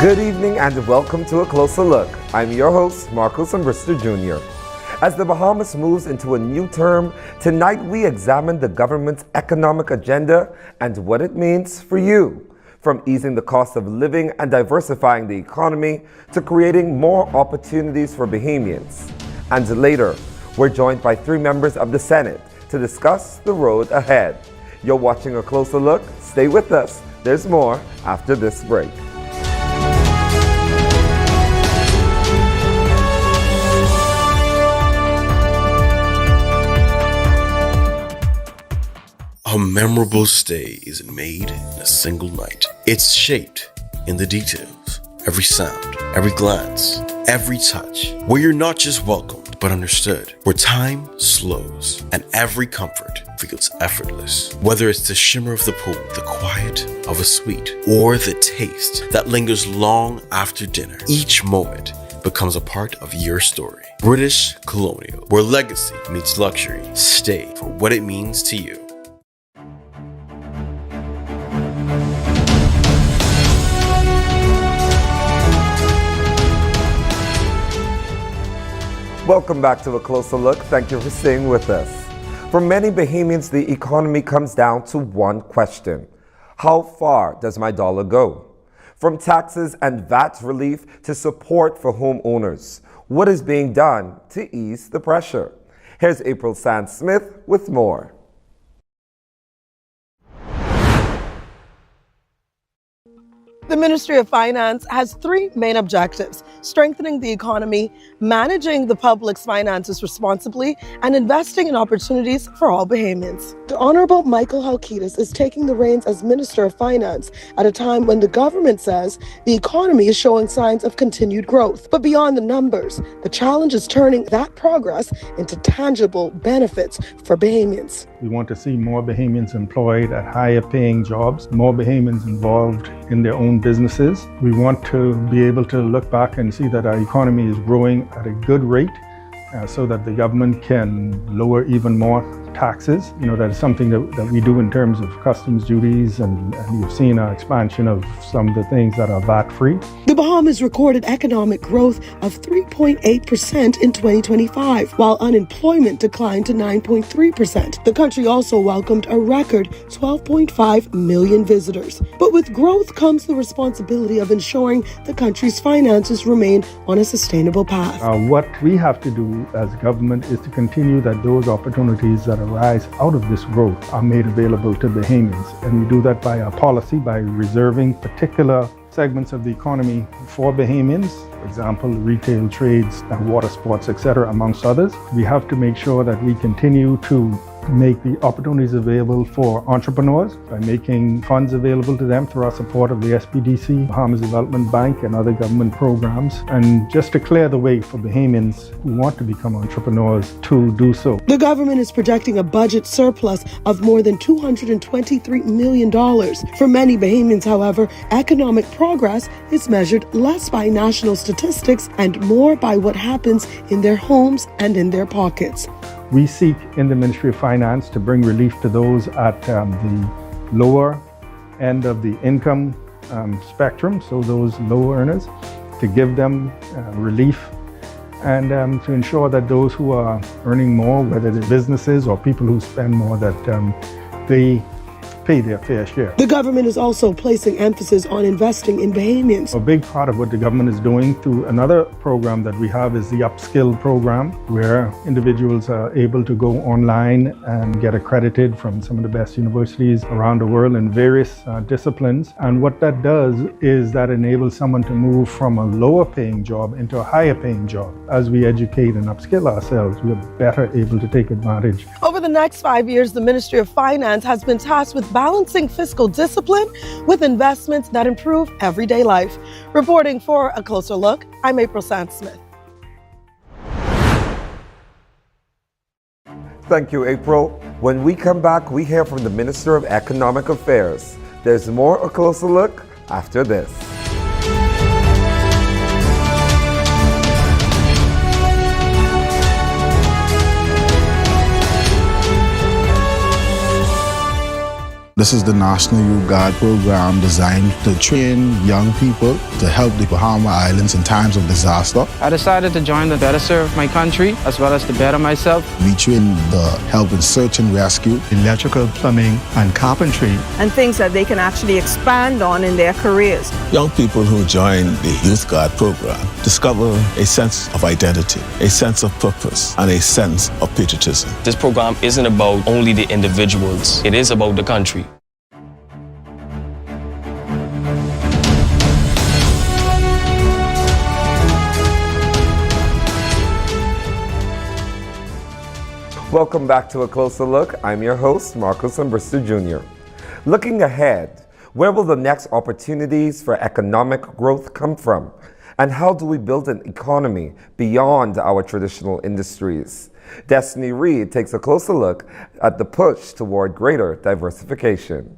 Good evening and welcome to A Closer Look. I'm your host, Marcos Ambrister Jr. As the Bahamas moves into a new term, tonight we examine the government's economic agenda and what it means for you. From easing the cost of living and diversifying the economy to creating more opportunities for Bahamians. And later, we're joined by 3 members of the Senate to discuss the road ahead. You're watching A Closer Look. Stay with us. There's more after this break. A memorable stay isn't made in a single night. It's shaped in the details. Every sound, every glance, every touch. Where you're not just welcomed, but understood. Where time slows and every comfort feels effortless. Whether it's the shimmer of the pool, the quiet of a suite, or the taste that lingers long after dinner, each moment becomes a part of your story. British Colonial, where legacy meets luxury. Stay for what it means to you. Welcome back to A Closer Look. Thank you for staying with us. For many Bahamians, the economy comes down to one question. How far does my dollar go? From taxes and VAT relief to support for homeowners, what is being done to ease the pressure? Here's April Sand-Smith with more. The Ministry of Finance has 3 main objectives: strengthening the economy, managing the public's finances responsibly, and investing in opportunities for all Bahamians. The Honorable Michael Halkitis is taking the reins as Minister of Finance at a time when the government says the economy is showing signs of continued growth. But beyond the numbers, the challenge is turning that progress into tangible benefits for Bahamians. We want to see more Bahamians employed at higher paying jobs, more Bahamians involved in their own businesses. We want to be able to look back and see that our economy is growing at a good rate so that the government can lower even more taxes. That is something that we do in terms of customs duties, and you've seen our expansion of some of the things that are VAT-free. The Bahamas recorded economic growth of 3.8% in 2025, while unemployment declined to 9.3%. The country also welcomed a record 12.5 million visitors. But with growth comes the responsibility of ensuring the country's finances remain on a sustainable path. What we have to do as government is to continue that those opportunities that arise out of this growth are made available to Bahamians. And we do that by our policy, by reserving particular segments of the economy for Bahamians, for example, retail trades, water sports, etc., amongst others. We have to make sure that we continue to make the opportunities available for entrepreneurs by making funds available to them through our support of the SPDC, Bahamas Development Bank, and other government programs, and just to clear the way for Bahamians who want to become entrepreneurs to do so. The government is projecting a budget surplus of more than $223 million. For many Bahamians, however, economic progress is measured less by national statistics and more by what happens in their homes and in their pockets. We seek in the Ministry of Finance to bring relief to those at the lower end of the income spectrum, so those low earners, to give them relief and to ensure that those who are earning more, whether they're businesses or people who spend more, that they pay their fair share. The government is also placing emphasis on investing in Bahamians. A big part of what the government is doing through another program that we have is the Upskill program, where individuals are able to go online and get accredited from some of the best universities around the world in various disciplines. And what that does is that enables someone to move from a lower paying job into a higher paying job. As we educate and upskill ourselves, we are better able to take advantage. Over the next 5 years, the Ministry of Finance has been tasked with balancing fiscal discipline with investments that improve everyday life. Reporting for A Closer Look, I'm April Sand-Smith. Thank you, April. When we come back, we hear from the Minister of Economic Affairs. There's more A Closer Look after this. This is the National Youth Guard program designed to train young people to help the Bahama Islands in times of disaster. I decided to join to better serve my country as well as to better myself. We train the help in search and rescue, Electrical, plumbing, and carpentry. And things that they can actually expand on in their careers. Young people who join the Youth Guard program discover a sense of identity, a sense of purpose, and a sense of patriotism. This program isn't about only the individuals, it is about the country. Welcome back to A Closer Look. I'm your host, Marcus Brewster Jr. Looking ahead, where will the next opportunities for economic growth come from? And how do we build an economy beyond our traditional industries? Destiny Reed takes a closer look at the push toward greater diversification.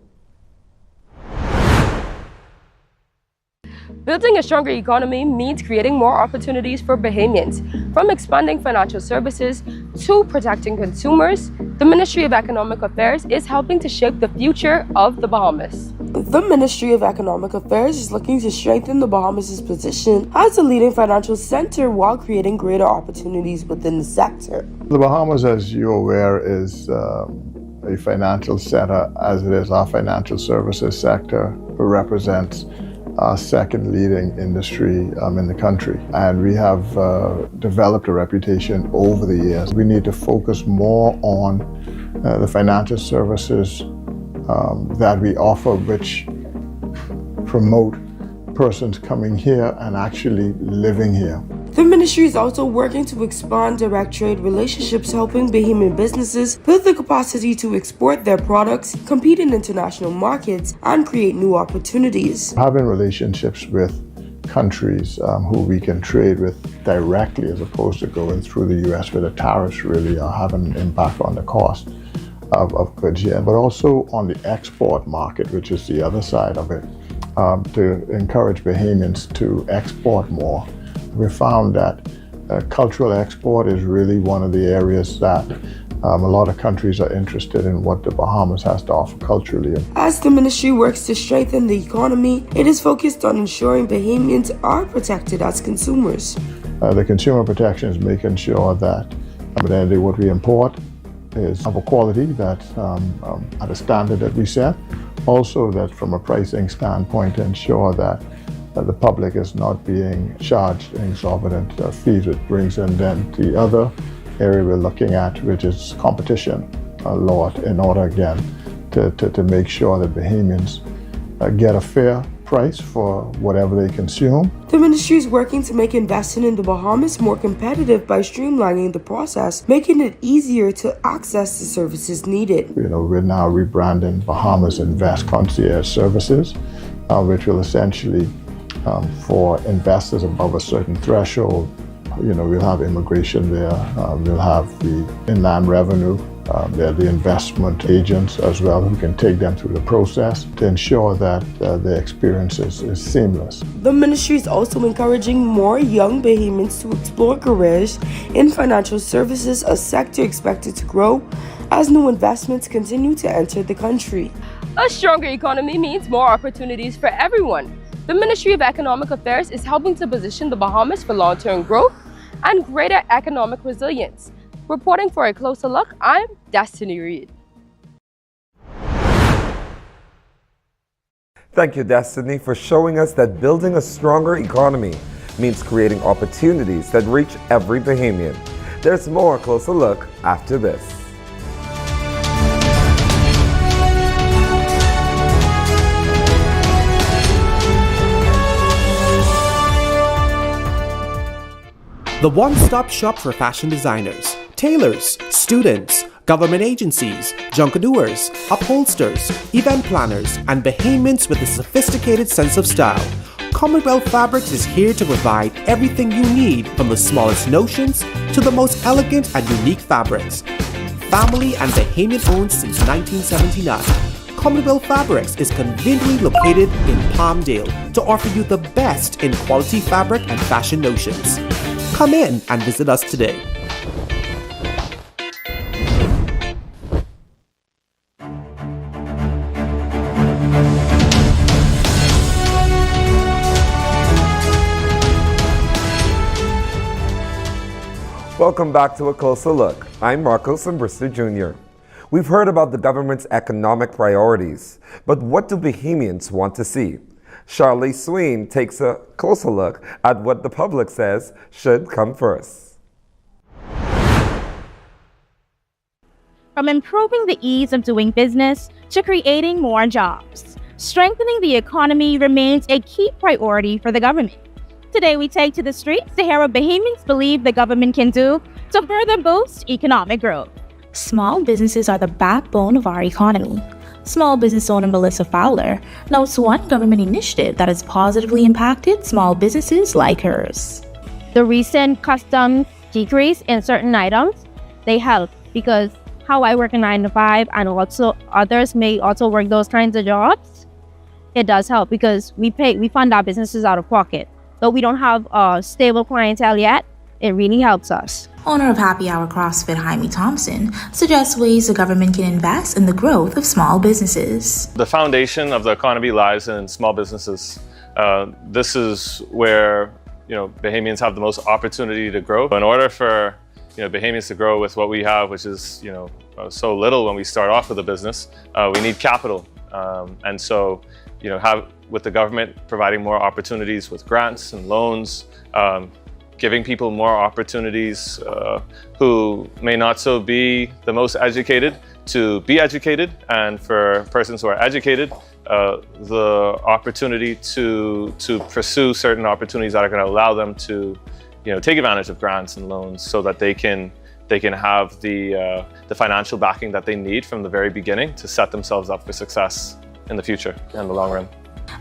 Building a stronger economy means creating more opportunities for Bahamians. From expanding financial services to protecting consumers, the Ministry of Economic Affairs is helping to shape the future of the Bahamas. The Ministry of Economic Affairs is looking to strengthen the Bahamas' position as a leading financial center while creating greater opportunities within the sector. The Bahamas, as you're aware, is a financial center, as it is our financial services sector represents our second leading industry in the country. And we have developed a reputation over the years. We need to focus more on the financial services that we offer, which promote persons coming here and actually living here. The ministry is also working to expand direct trade relationships, helping Bahamian businesses build the capacity to export their products, compete in international markets, and create new opportunities. Having relationships with countries who we can trade with directly as opposed to going through the U.S. where the tariffs really are having an impact on the cost of goods here, but also on the export market, which is the other side of it, to encourage Bahamians to export more. We found that cultural export is really one of the areas that a lot of countries are interested in what the Bahamas has to offer culturally. As the ministry works to strengthen the economy, it is focused on ensuring Bahamians are protected as consumers. The consumer protection is making sure that at the end of the day, what we import is of a quality that's at a standard that we set. Also that from a pricing standpoint, ensure that the public is not being charged exorbitant fees, which brings in then the other area we're looking at, which is competition law, in order again to make sure that Bahamians get a fair price for whatever they consume. The ministry is working to make investing in the Bahamas more competitive by streamlining the process, making it easier to access the services needed. We're now rebranding Bahamas Invest Concierge Services, which will essentially for investors above a certain threshold, we'll have immigration there, we'll have the inland revenue, they're the investment agents as well who can take them through the process to ensure that the experience is seamless. The ministry is also encouraging more young Bahamians to explore careers in financial services, a sector expected to grow as new investments continue to enter the country. A stronger economy means more opportunities for everyone. The Ministry of Economic Affairs is helping to position the Bahamas for long-term growth and greater economic resilience. Reporting for A Closer Look, I'm Destiny Reed. Thank you, Destiny, for showing us that building a stronger economy means creating opportunities that reach every Bahamian. There's more Closer Look after this. The one-stop shop for fashion designers, tailors, students, government agencies, junconeurs, upholsters, event planners, and Bahamians with a sophisticated sense of style. Commonwealth Fabrics is here to provide everything you need, from the smallest notions to the most elegant and unique fabrics. Family and Bahamian owned since 1979. Commonwealth Fabrics is conveniently located in Palmdale to offer you the best in quality fabric and fashion notions. Come in and visit us today. Welcome back to A Closer Look. I'm Marcos and Brister Jr. We've heard about the government's economic priorities, but what do Bahamians want to see? Charlie Swain takes a closer look at what the public says should come first. From improving the ease of doing business to creating more jobs, strengthening the economy remains a key priority for the government. Today, we take to the streets to hear what Bahamians believe the government can do to further boost economic growth. Small businesses are the backbone of our economy. Small business owner Melissa Fowler notes one government initiative that has positively impacted small businesses like hers. The recent custom decrease in certain items, they help because how I work a 9 to 5 and also others may also work those kinds of jobs, it does help because we fund our businesses out of pocket. Though we don't have a stable clientele yet, it really helps us. Owner of Happy Hour CrossFit Jaime Thompson suggests ways the government can invest in the growth of small businesses. The foundation of the economy lies in small businesses. This is where Bahamians have the most opportunity to grow. In order for Bahamians to grow with what we have, which is so little when we start off with a business, we need capital, and so with the government providing more opportunities with grants and loans, giving people more opportunities who may not so be the most educated to be educated, and for persons who are educated, the opportunity to pursue certain opportunities that are going to allow them to take advantage of grants and loans so that they can have the financial backing that they need from the very beginning to set themselves up for success in the future and the long run.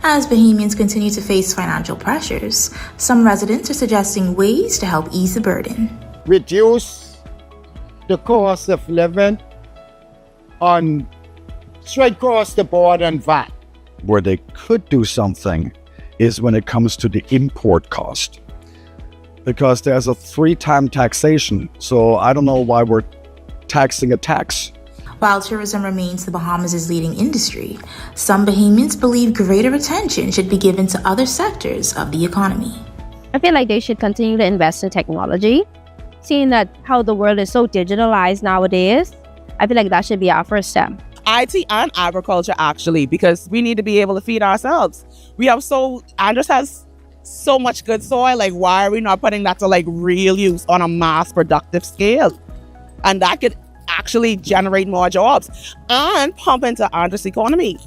As Bahamians continue to face financial pressures, some residents are suggesting ways to help ease the burden. Reduce the cost of living on straight across the board and VAT. Where they could do something is when it comes to the import cost, because there's a 3-time taxation, so I don't know why we're taxing a tax. While tourism remains the Bahamas' leading industry, some Bahamians believe greater attention should be given to other sectors of the economy. I feel like they should continue to invest in technology. Seeing that how the world is so digitalized nowadays, I feel like that should be our first step. IT and agriculture, actually, because we need to be able to feed ourselves. Andros has so much good soil, why are we not putting that to real use on a mass productive scale? And that could actually generate more jobs and pump into Andros' economy.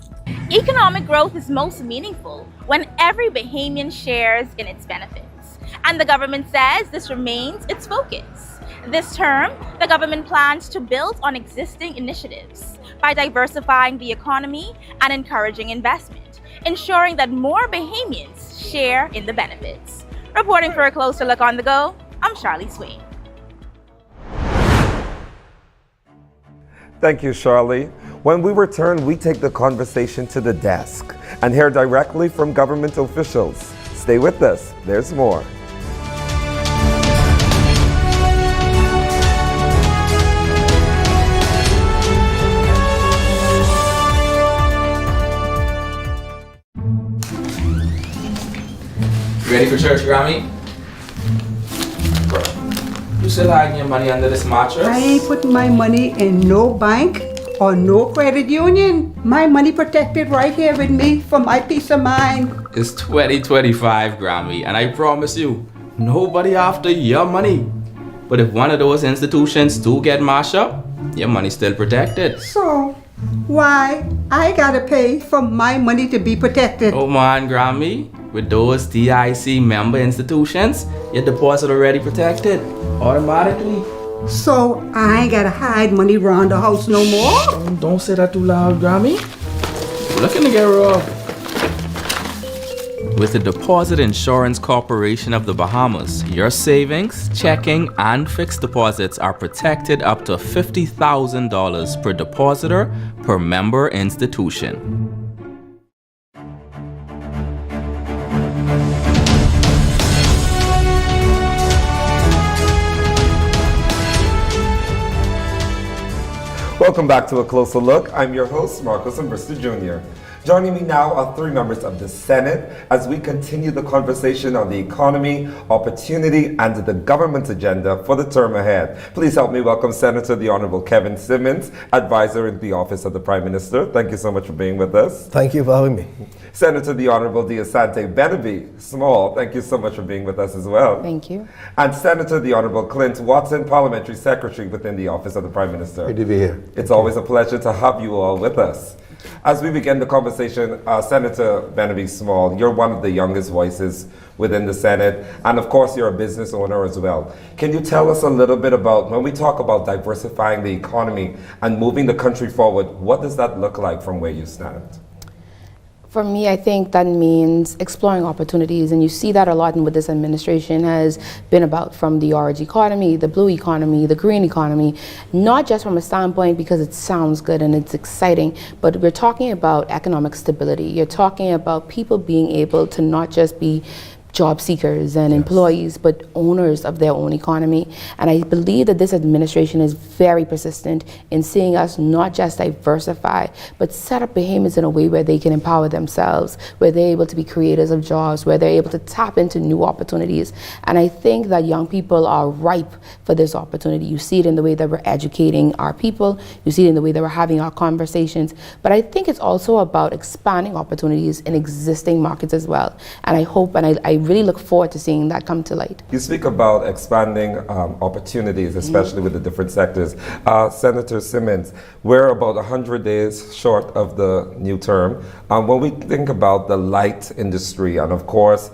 Economic growth is most meaningful when every Bahamian shares in its benefits. And the government says this remains its focus. This term, the government plans to build on existing initiatives by diversifying the economy and encouraging investment, ensuring that more Bahamians share in the benefits. Reporting for A Closer Look on the Go, I'm Charlie Swain. Thank you, Charlie. When we return, we take the conversation to the desk and hear directly from government officials. Stay with us. There's more. Ready for church, Grammy? You still hiding your money under this mattress? I ain't putting my money in no bank or no credit union. My money protected right here with me for my peace of mind. It's 2025, Grammy, and I promise you, nobody after your money. But if one of those institutions do get mashed up, your money's still protected. So, why I gotta pay for my money to be protected? Oh man, Grammy, with those TIC member institutions, your deposit already protected automatically. So I ain't gotta hide money around the house no more? Don't say that too loud, Grammy. We're looking to get robbed. With the Deposit Insurance Corporation of the Bahamas, your savings, checking, and fixed deposits are protected up to $50,000 per depositor per member institution. Welcome back to A Closer Look. I'm your host, Marcos and Brister Jr. Joining me now are three members of the Senate as we continue the conversation on the economy, opportunity, and the government agenda for the term ahead. Please help me welcome Senator the Honorable Kevin Simmons, Advisor in the Office of the Prime Minister. Thank you so much for being with us. Thank you for having me. Senator the Honorable Diasante Benabi Small, thank you so much for being with us as well. Thank you. And Senator the Honorable Clint Watson, Parliamentary Secretary within the Office of the Prime Minister. Good to be here. It's always a pleasure to have you all with us. As we begin the conversation, Senator Benabi Small, you're one of the youngest voices within the Senate, and of course you're a business owner as well. Can you tell us a little bit about, when we talk about diversifying the economy and moving the country forward, what does that look like from where you stand? For me, I think that means exploring opportunities, and you see that a lot in what this administration has been about, from the orange economy, the blue economy, the green economy, not just from a standpoint because it sounds good and it's exciting, but we're talking about economic stability. You're talking about people being able to not just be job seekers and employees, but owners of their own economy. And I believe that this administration is very persistent in seeing us not just diversify, but set up Bahamians in a way where they can empower themselves, where they're able to be creators of jobs, where they're able to tap into new opportunities. And I think that young people are ripe for this opportunity. You see it in the way that we're educating our people, you see it in the way that we're having our conversations, but I think it's also about expanding opportunities in existing markets as well. And I hope, and I really look forward to seeing that come to light. You speak about expanding opportunities, especially with the different sectors. Senator Simmons, we're about 100 days short of the new term. When we think about the light industry and of course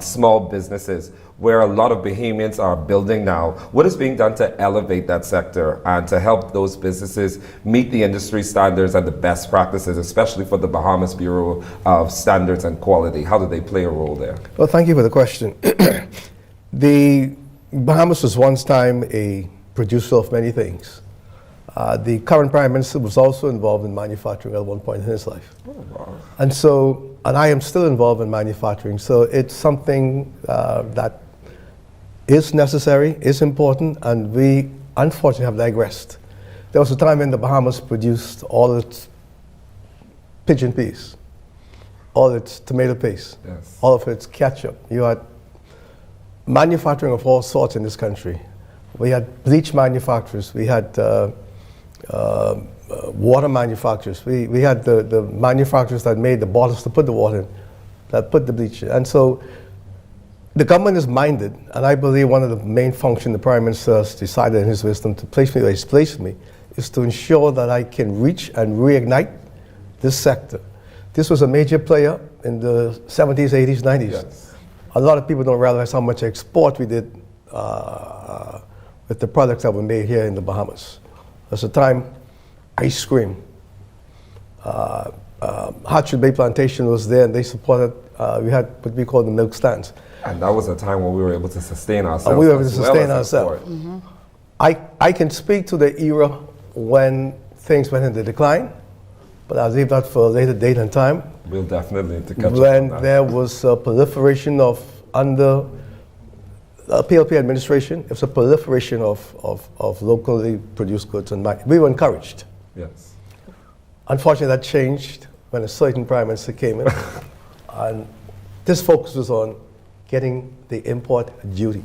small businesses, where a lot of Bahamians are building now, what is being done to elevate that sector and to help those businesses meet the industry standards and the best practices, especially for the Bahamas Bureau of Standards and Quality? How do they play a role there? Well, thank you for the question. The Bahamas was once time a producer of many things. The current Prime Minister was also involved in manufacturing at one point in his life. Oh, wow. And I am still involved in manufacturing, so it's something that is necessary, is important, and we unfortunately have digressed. There was a time when the Bahamas produced all its pigeon peas, all its tomato paste, all of its ketchup. You had manufacturing of all sorts in this country. We had bleach manufacturers, we had water manufacturers, we had the manufacturers that made the bottles to put the water in, that put the bleach in. And so the government is minded, and I believe one of the main functions the Prime Minister has decided in his wisdom to place me where he's placed me is to ensure that I can reach and reignite this sector. This was a major player in the 70s, 80s, 90s. Yes. A lot of people don't realize how much export we did with the products that were made here in the Bahamas. There's a time, ice cream. Hatchet Bay Plantation was there, and they supported, we had what we call the milk stands. And that was a time when we were able to sustain ourselves. We were able to sustain ourselves. Mm-hmm. I can speak to the era when things went into decline, but I'll leave that for a later date and time. We'll definitely need to catch up when on that. there was a proliferation under PLP administration, it was a proliferation of locally produced goods, and we were encouraged. Yes. Unfortunately, that changed when a certain Prime Minister came in, and this focus was on getting the import duty.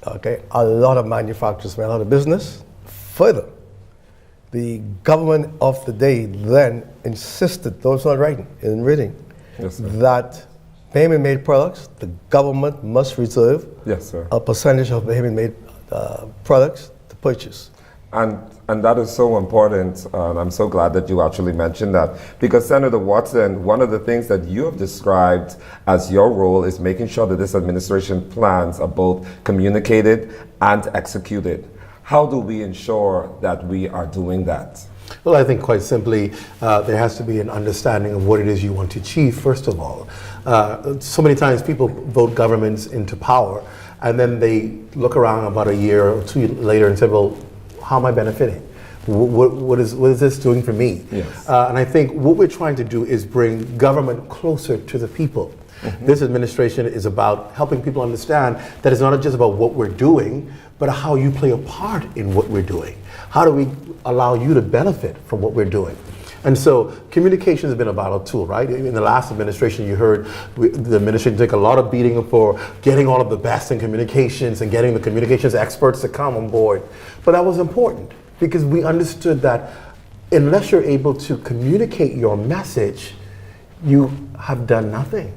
Okay, a lot of manufacturers went out of business. Further, the government of the day then insisted, though it's not writing, in reading, that Bahamian-made products, the government must reserve a percentage of Bahamian-made products to purchase. And that is so important, and I'm so glad that you actually mentioned that, because Senator Watson, one of the things that you have described as your role is making sure that this administration plans are both communicated and executed. How do we ensure that we are doing that? Well, I think quite simply, there has to be an understanding of what it is you want to achieve, first of all. So many times people vote governments into power, and then they look around about a year or two later and say, well, how am I benefiting? What is this doing for me? Yes. And I think what we're trying to do is bring government closer to the people. Mm-hmm. This administration is about helping people understand that it's not just about what we're doing, but how you play a part in what we're doing. How do we allow you to benefit from what we're doing? And so communication has been a vital tool, right? In the last administration, you heard the administration took a lot of beating for getting all of the best in communications and getting the communications experts to come on board. But that was important because we understood that unless you're able to communicate your message, you have done nothing.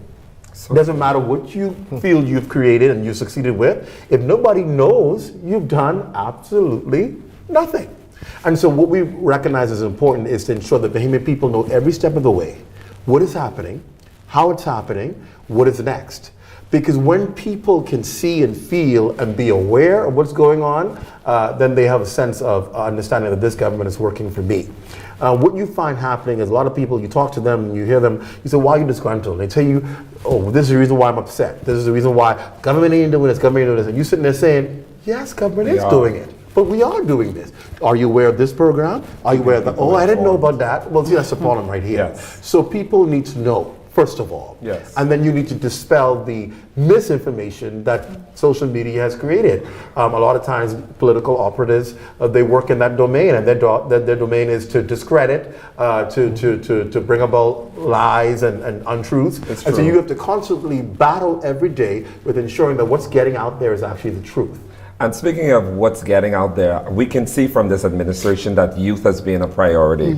It doesn't matter what you feel you've created and you succeeded with. If nobody knows, you've done absolutely nothing. And so what we recognize as important is to ensure that Bahamian people know every step of the way what is happening, how it's happening, what is next. Because when people can see and feel and be aware of what's going on, then they have a sense of understanding that this government is working for me. What you find happening is a lot of people, you talk to them and you hear them, you say, why are you disgruntled? They tell you, oh, this is the reason why I'm upset. This is the reason why government ain't doing this, government ain't doing this. And you sitting there saying, yes, government is doing it. But we are doing this. Are you aware of this program? Are you aware of that? Oh, I didn't know about that. Well, see, that's the problem right here. Yes. So people need to know, first of all. Yes. And then you need to dispel the misinformation that social media has created. A lot of times political operatives, they work in that domain, and their domain is to discredit, to bring about lies and untruths. And so you have to constantly battle every day with ensuring that what's getting out there is actually the truth. And speaking of what's getting out there, we can see from this administration that youth has been a priority.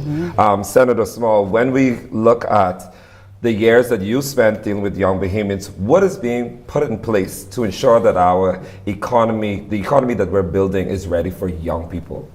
Senator Small, when we look at the years that you spent dealing with young Bahamians, what is being put in place to ensure that our economy, the economy that we're building, is ready for young people?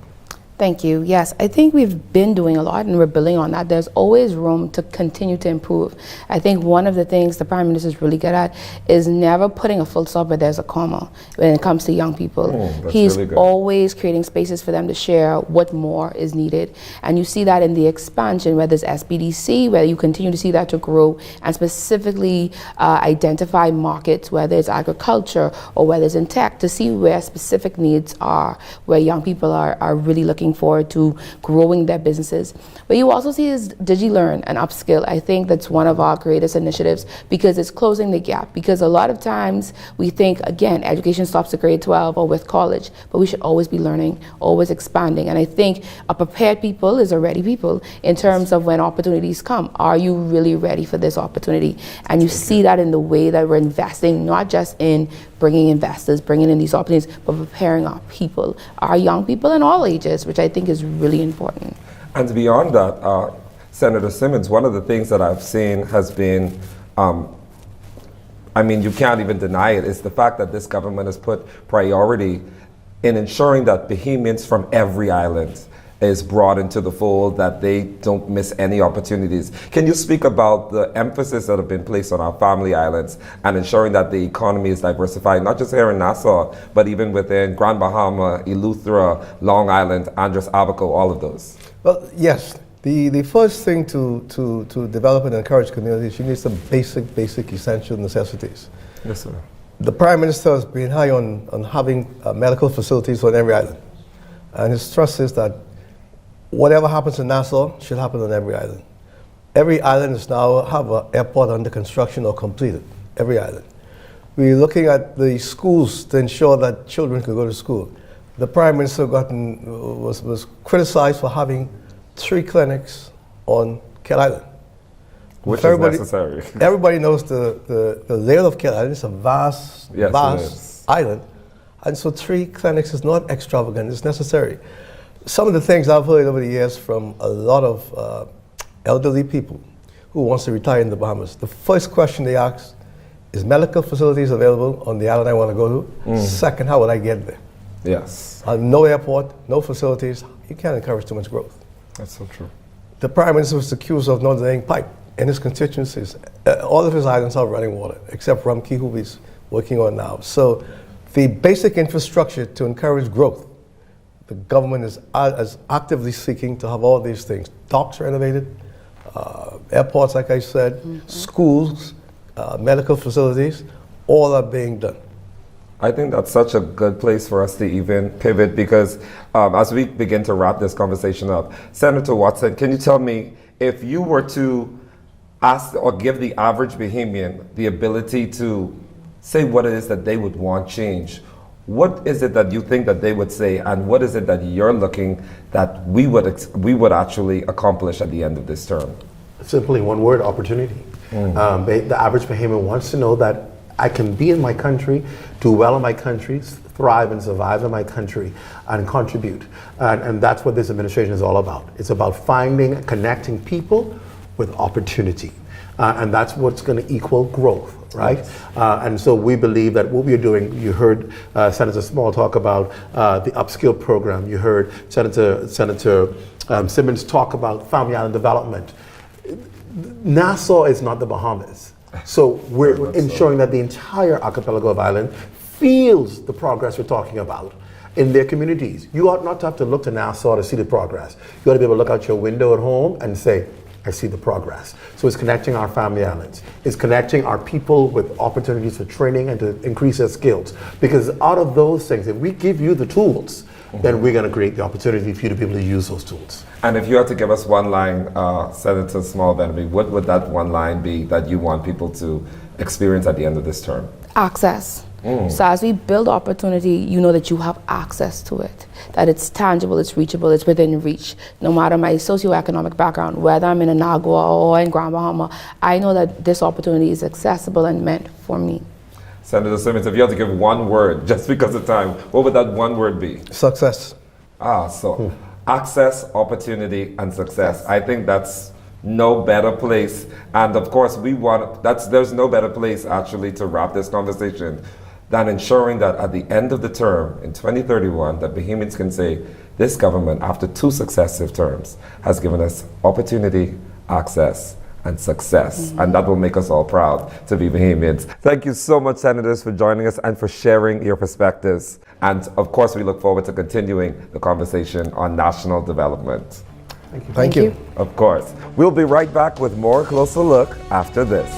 Thank you. Yes, I think we've been doing a lot and we're building on that. There's always room to continue to improve. I think one of the things the Prime Minister is really good at is never putting a full stop where there's a comma when it comes to young people. He's really always creating spaces for them to share what more is needed. And you see that in the expansion, whether it's SBDC, where you continue to see that to grow and specifically identify markets, whether it's agriculture or whether it's in tech, to see where specific needs are, where young people are really looking forward to growing their businesses. But you also see is DigiLearn and upskill. I think that's one of our greatest initiatives because it's closing the gap. Because a lot of times we think, again, education stops at grade 12 or with college, but we should always be learning, always expanding. And I think a prepared people is a ready people in terms of when opportunities come. Are you really ready for this opportunity? And you see that in the way that we're investing, not just in bringing investors, bringing in these opportunities, but preparing our people, our young people in all ages, which I think is really important. And beyond that, Senator Simmons, one of the things that I've seen has been, I mean, you can't even deny it, is the fact that this government has put priority in ensuring that Bahamians from every island is brought into the fold, that they don't miss any opportunities. Can you speak about the emphasis that have been placed on our family islands and ensuring that the economy is diversified, not just here in Nassau, but even within Grand Bahama, Eleuthera, Long Island, Andros Abaco, all of those? Well, yes. The first thing to develop and encourage communities, you need some basic essential necessities. Yes, sir. The Prime Minister has been high on having medical facilities on every island. And his thrust is that whatever happens in Nassau should happen on every island. Every island is now have an airport under construction or completed, every island. We're looking at the schools to ensure that children can go to school. The Prime Minister was criticized for having 3 clinics on Kill Island. Which is necessary. Everybody knows the layout of Kill Island. It's a vast island. And so 3 clinics is not extravagant, it's necessary. Some of the things I've heard over the years from a lot of elderly people who wants to retire in the Bahamas, the first question they ask is medical facilities available on the island I want to go to? Second, how would I get there? Yes. No airport, no facilities, you can't encourage too much growth. That's so true. The Prime Minister was accused of not laying pipe in his constituencies. All of his islands are running water, except Rumkey, who he's working on now. So the basic infrastructure to encourage growth, the government is actively seeking to have all these things. Docks renovated, airports, like I said, schools, medical facilities, all are being done. I think that's such a good place for us to even pivot because as we begin to wrap this conversation up, Senator Watson, can you tell me if you were to ask or give the average Bahamian the ability to say what it is that they would want change, what is it that you think that they would say, and what is it that you're looking that we would actually accomplish at the end of this term? Simply one word: opportunity. The average Bahamian wants to know that I can be in my country, do well in my country, thrive and survive in my country, and contribute. And that's what this administration is all about. It's about finding, connecting people with opportunity. And that's what's going to equal growth, right? And so we believe that what we are doing, you heard Senator Small talk about the upskill program. You heard Senator Simmons talk about family island development. Nassau is not the Bahamas. So we're ensuring that the entire archipelago of island feels the progress we're talking about in their communities. You ought not to have to look to Nassau to see the progress. You ought to be able to look out your window at home and say, I see the progress. So it's connecting our family islands. It's connecting our people with opportunities for training and to increase their skills. Because out of those things, if we give you the tools, then we're going to create the opportunity for you to be able to use those tools. And if you had to give us one line, Senator Small Benby, what would that one line be that you want people to experience at the end of this term? Access. So as we build opportunity, you know that you have access to it, that it's tangible, it's reachable, it's within reach. No matter my socioeconomic background, whether I'm in Anagua or in Grand Bahama, I know that this opportunity is accessible and meant for me. Senator Simmons, if you had to give one word, just because of time, what would that one word be? Success. Access, opportunity, and success. I think that's no better place. And of course, there's no better place actually to wrap this conversation than ensuring that at the end of the term in 2031, that Bahamians can say, this government, after 2 successive terms, has given us opportunity, access, and success. And that will make us all proud to be Bahamians. Thank you so much, Senators, for joining us and for sharing your perspectives. And of course, we look forward to continuing the conversation on national development. Thank you. Thank you. Of course. We'll be right back with more Closer Look after this.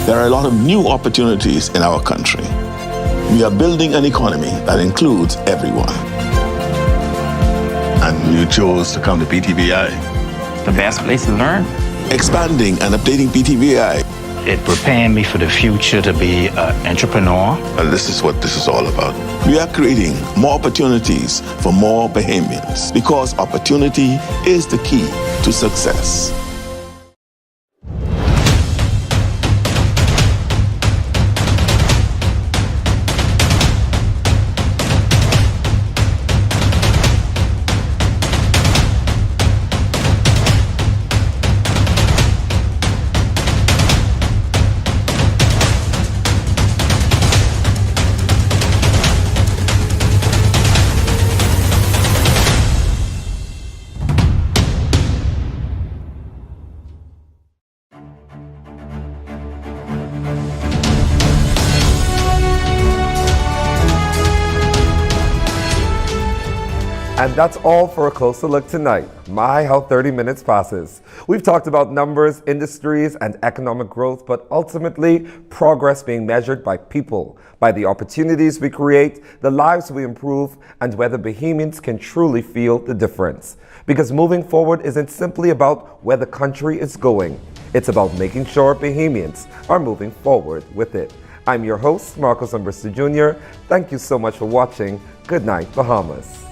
There are a lot of new opportunities in our country. We are building an economy that includes everyone. And you chose to come to BTVI. The best place to learn. Expanding and updating BTVI. It prepared me for the future to be an entrepreneur. And this is what this is all about. We are creating more opportunities for more Bahamians because opportunity is the key to success. And that's all for a closer look tonight. My How 30 Minutes Passes. We've talked about numbers, industries, and economic growth, but ultimately, progress being measured by people, by the opportunities we create, the lives we improve, and whether Bahamians can truly feel the difference. Because moving forward isn't simply about where the country is going. It's about making sure Bahamians are moving forward with it. I'm your host, Marcos Umbrister Jr. Thank you so much for watching. Good night, Bahamas.